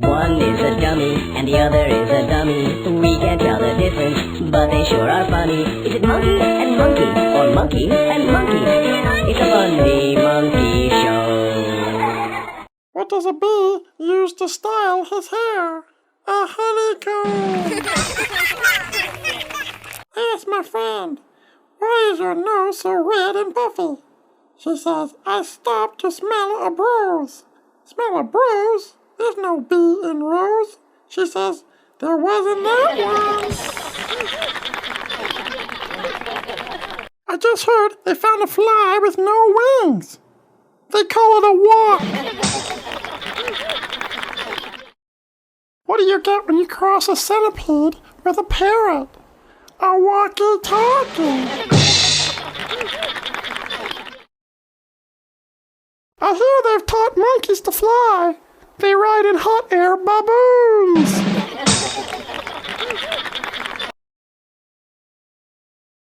One is a dummy and the other is a dummy. We can't tell the difference, but they sure are funny. Is it monkey and monkey, or monkey and monkey? It's a funny monkey show. What does a bee use to style his hair? A honeycomb! I asked my friend, why is your nose so red and puffy? She says, I stopped to smell a bruise. Smell a bruise? There's no bee in rose. She says, there wasn't that one. I just heard they found a fly with no wings. They call it a walk. What do you get when you cross a centipede with a parrot? A walkie-talkie. I hear they've taught monkeys to fly. They ride in hot air